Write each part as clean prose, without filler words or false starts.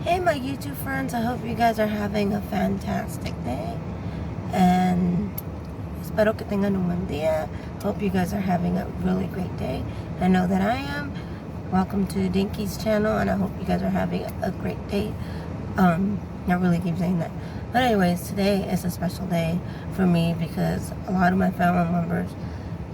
Hey my YouTube friends, I hope you guys are having a fantastic day and espero que tengan un buen día. Hope you guys are having a really great day. I know that I am. Welcome to Dinky's channel and I hope you guys are having a great day. I really keep saying that. But anyways, today is a special day for me because a lot of my family members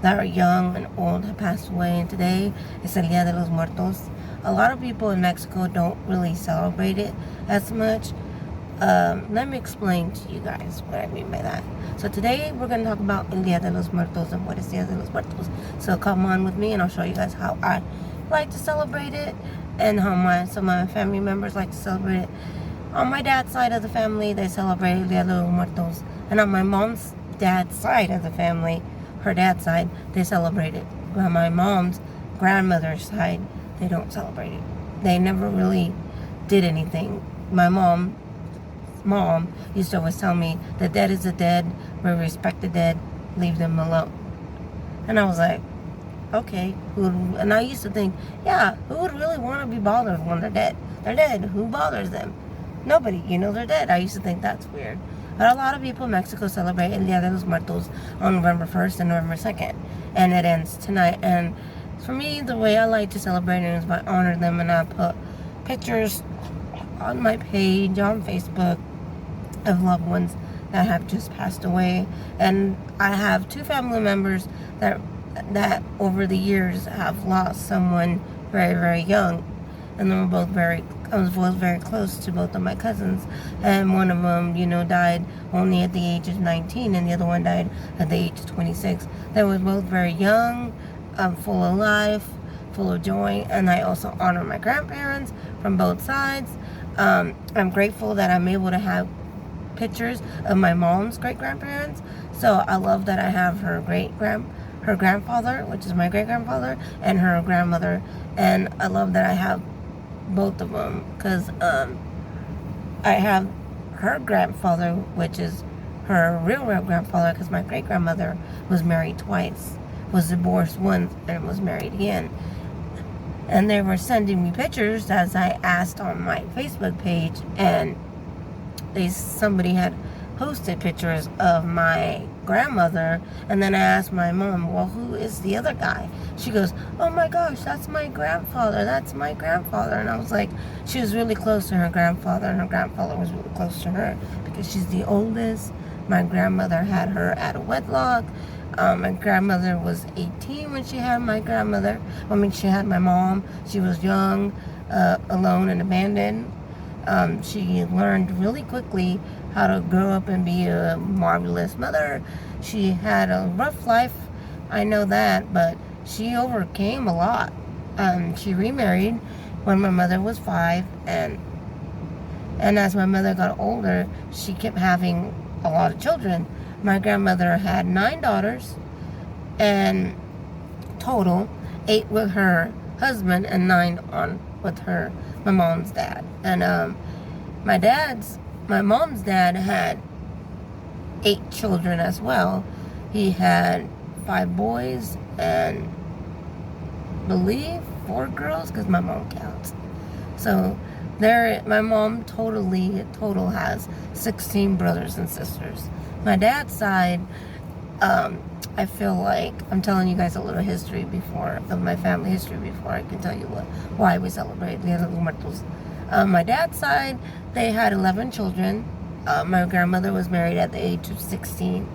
that are young and old have passed away, and today is el Día de los Muertos. A lot of people in Mexico don't really celebrate it as much. Let me explain to you guys what I mean by that. So today we're going to talk about el Día de los Muertos and what is Día de los Muertos. So come on with me and I'll show you guys how I like to celebrate it and how some of my family members like to celebrate it. On my dad's side of the family, they celebrate el Día de los Muertos. And on my mom's dad's side of the family, her dad's side, they celebrate it. On my mom's grandmother's side, they don't celebrate it. They never really did anything. My mom used to always tell me, the dead is the dead, we respect the dead, leave them alone. And I was like, okay. And I used to think, yeah, who would really want to be bothered when they're dead? They're dead. Who bothers them? Nobody. They're dead. I used to think that's weird. But a lot of people in Mexico celebrate El Día de los Muertos on November 1st and November 2nd. And it ends tonight. And for me, the way I like to celebrate it is by honoring them. And I put pictures on my page, on Facebook, of loved ones that have just passed away. And I have two family members that over the years have lost someone very, very young. And I was both very close to both of my cousins. And one of them, died only at the age of 19, and the other one died at the age of 26. They were both very young, full of life, full of joy. And I also honor my grandparents from both sides. I'm grateful that I'm able to have pictures of my mom's great-grandparents. So I love that I have her grandfather, which is my great-grandfather, and her grandmother. And I love that I have both of them, because I have her grandfather, which is her real grandfather, because my great-grandmother was married twice, was divorced once, and was married again. And they were sending me pictures as I asked on my Facebook page, and somebody had posted pictures of my grandmother, and then I asked my mom, well, who is the other guy? She goes, oh my gosh, that's my grandfather, and I was like, she was really close to her grandfather, and her grandfather was really close to her, because she's the oldest. My grandmother had her at a wedlock. My grandmother was 18 when she had she had my mom. She was young, alone and abandoned. She learned really quickly how to grow up and be a marvelous mother. She had a rough life, I know that, but she overcame a lot. She remarried when my mother was 5, and as my mother got older, she kept having a lot of children. My grandmother had 9 daughters, and total 8 with her husband and 9 with my mom's dad. And my mom's dad had 8 children as well. He had 5 boys and believe 4 girls, because my mom counts. So my mom total has 16 brothers and sisters. My dad's side, I feel like I'm telling you guys a little history of my family history before I can tell you why we celebrate Dia de los Muertos. My dad's side, they had 11 children. My grandmother was married at the age of 16,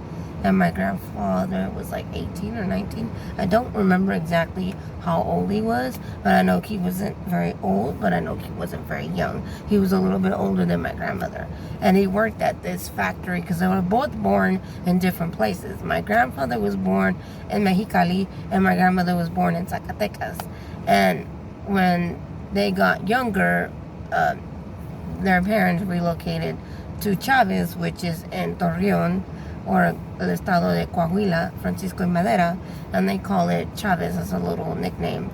and my grandfather was like 18 or 19. I don't remember exactly how old he was, but I know he wasn't very old, but I know he wasn't very young. He was a little bit older than my grandmother, and he worked at this factory because they were both born in different places. My grandfather was born in Mexicali, and my grandmother was born in Zacatecas. And when they got younger, their parents relocated to Chavez, which is in Torreon, or el estado de Coahuila, Francisco y Madera, and they call it Chavez as a little nickname.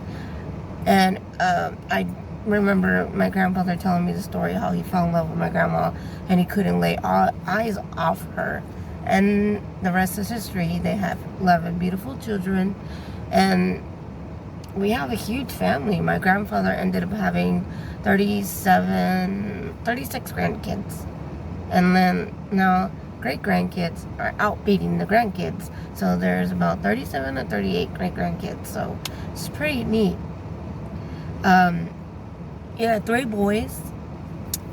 And I remember my grandfather telling me the story how he fell in love with my grandma and he couldn't lay eyes off her. And the rest is history. They have 11 beautiful children, and we have a huge family. My grandfather ended up having 36 grandkids. And then now great-grandkids are outbeating the grandkids. So there's about 37 or 38 great-grandkids. So it's pretty neat. He had 3 boys,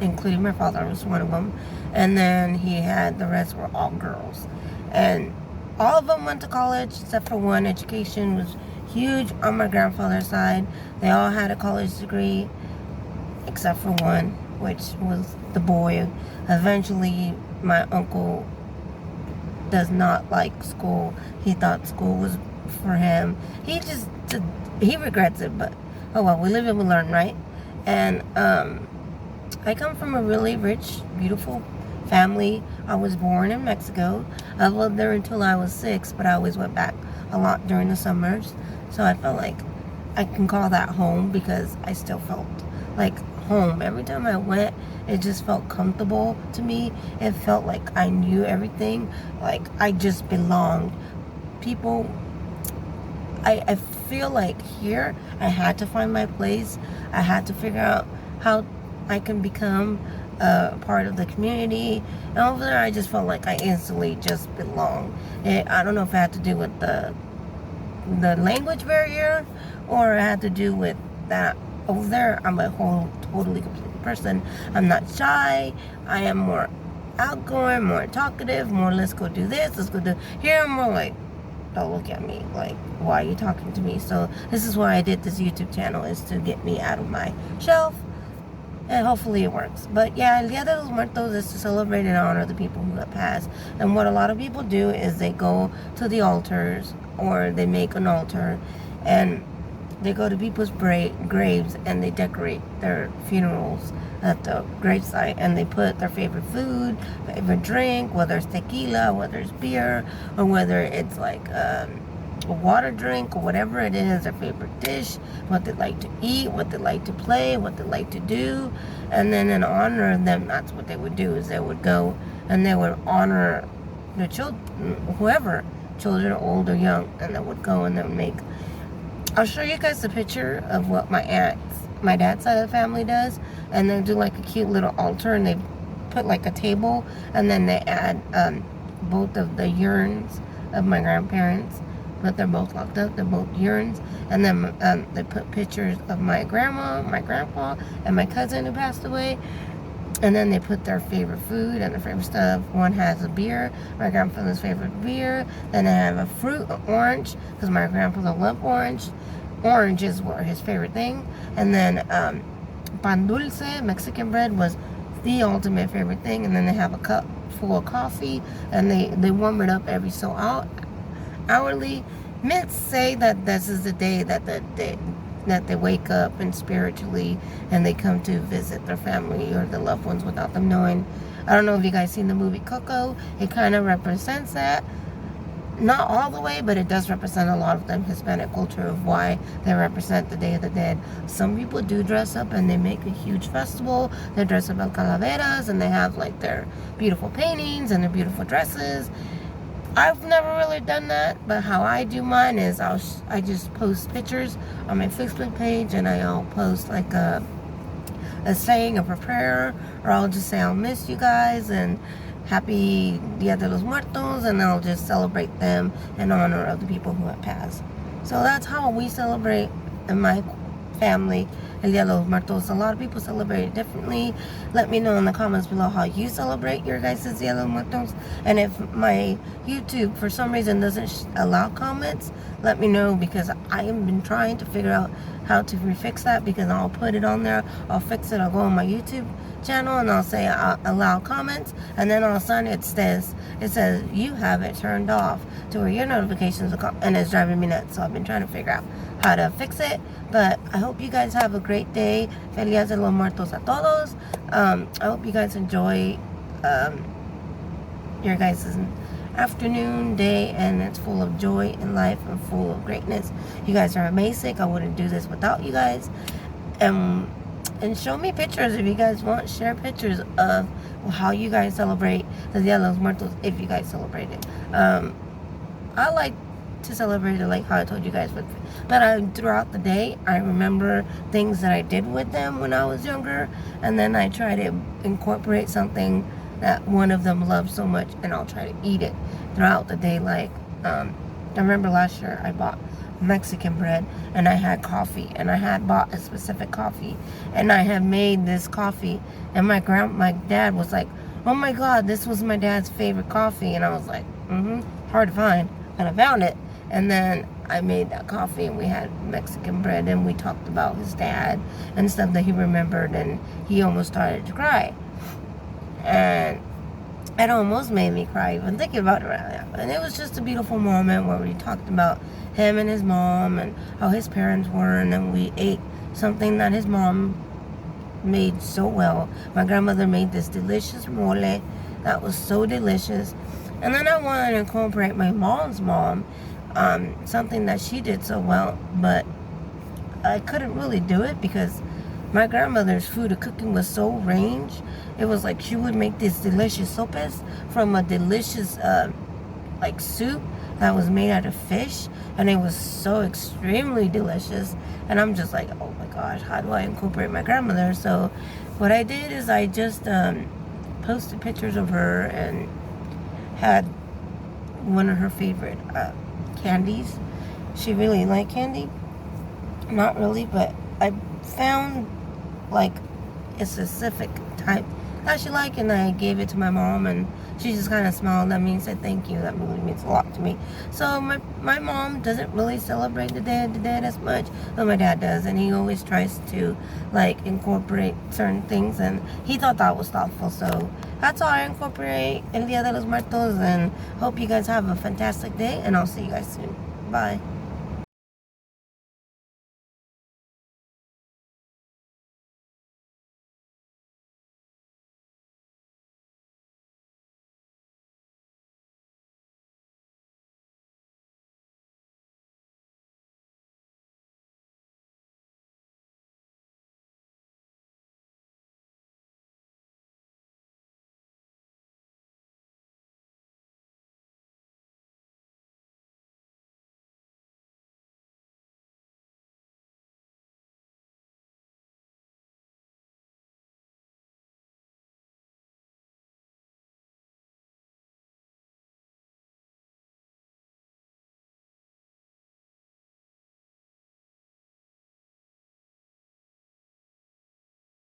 including my father was one of them. And then he had, the rest were all girls. And all of them went to college except for one. Education was huge on my grandfather's side. They all had a college degree except for one, which was the boy. Eventually, my uncle does not like school. He thought school was for him. He regrets it, but oh well, we live and we learn, right? And I come from a really rich, beautiful family. I was born in Mexico. I lived there until I was 6, but I always went back a lot during the summers. So I felt like I can call that home because I still felt like home. Every time I went, it just felt comfortable to me. It felt like I knew everything. Like I just belonged. People, I feel like here I had to find my place. I had to figure out how I can become a part of the community. And over there, I just felt like I instantly just belonged. I don't know if it had to do with the language barrier, or it had to do with that over there I'm a whole totally complete person. I'm not shy. I am more outgoing, more talkative, more let's go do this, let's go do. Here I'm more like, don't look at me, like, why are you talking to me? So this is why I did this YouTube channel, is to get me out of my shelf, and hopefully it works. But yeah, El Dia de los Muertos is to celebrate and honor the people who have passed. And what a lot of people do is they go to the altars, or they make an altar, and they go to people's graves and they decorate their funerals at the gravesite, and they put their favorite food, favorite drink, whether it's tequila, whether it's beer, or whether it's like a water drink, or whatever it is, their favorite dish, what they like to eat, what they like to play, what they like to do. And then in honor of them, that's what they would do, is they would go and they would honor the children, whoever, children, old or young, and they would go and they would make. I'll show you guys a picture of what my dad's side of the family does, and they do like a cute little altar, and they put like a table, and then they add both of the urns of my grandparents, but they're both locked up, they're both urns, and then they put pictures of my grandma, my grandpa, and my cousin who passed away. And then they put their favorite food and their favorite stuff. One has a beer, my grandfather's favorite beer. Then they have a fruit, an orange, because my grandfather loved orange. Oranges were his favorite thing. And then pan dulce, Mexican bread, was the ultimate favorite thing. And then they have a cup full of coffee, and they warm it up every so hourly. Myths say that this is the day that they wake up and spiritually, and they come to visit their family or their loved ones without them knowing. I don't know if you guys seen the movie Coco. It kind of represents that. Not all the way, but it does represent a lot of the Hispanic culture of why they represent the Day of the Dead. Some people do dress up and they make a huge festival. They dress up as calaveras, and they have like their beautiful paintings and their beautiful dresses. I've never really done that, but how I do mine is I just post pictures on my Facebook page, and I'll post like a saying of a prayer, or I'll just say I'll miss you guys and happy Dia de los Muertos, and I'll just celebrate them in honor of the people who have passed. So that's how we celebrate in my family El Dia de los Muertos. A lot of people celebrate it differently. Let me know in the comments below how you celebrate your guys' Dia de los Muertos. And if my YouTube for some reason doesn't allow comments, let me know, because I have been trying to figure out how to refix that, because I'll put it on there, I'll fix it, I'll go on my YouTube channel and I'll say allow comments, and then all of a sudden it says you have it turned off to where your notifications will come, and it's driving me nuts. So I've been trying to figure out how to fix it. But I hope you guys have a great day. Feliz de los Muertos a todos. I hope you guys enjoy your guys' afternoon, day, and it's full of joy in life and full of greatness. You guys are amazing. I wouldn't do this without you guys. And show me pictures if you guys want. Share pictures of how you guys celebrate the Dia de los Muertos, if you guys celebrate it. I like to celebrate it like how I told you guys. But throughout the day, I remember things that I did with them when I was younger, and then I try to incorporate something that one of them loves so much, and I'll try to eat it throughout the day. Like, I remember last year I bought Mexican bread, and I had coffee, and I had bought a specific coffee, and I had made this coffee, and my dad was like, "Oh my God, this was my dad's favorite coffee," and I was like, hard to find, and I found it, and then I made that coffee, and we had Mexican bread, and we talked about his dad and stuff that he remembered, and he almost started to cry, and it almost made me cry even thinking about it right now. And it was just a beautiful moment where we talked about him and his mom and how his parents were, and then we ate something that his mom made so well. My grandmother made this delicious mole that was so delicious. And then I wanted to incorporate my mom's mom, something that she did so well, but I couldn't really do it because my grandmother's food of cooking was so range. It was like she would make this delicious sopes from a delicious like soup that was made out of fish, and it was so extremely delicious. And I'm just like, oh my gosh, how do I incorporate my grandmother? So what I did is I just posted pictures of her and had one of her favorite candies. She really liked candy. Not really, but I found like a specific type that she liked, and I gave it to my mom, and she just kind of smiled at me and said thank you. That really means a lot to me. So my mom doesn't really celebrate the day of the dead as much, but my dad does, and he always tries to like incorporate certain things, and he thought that was thoughtful. So that's how I incorporate El Dia de los Muertos, and hope you guys have a fantastic day, and I'll see you guys soon. Bye.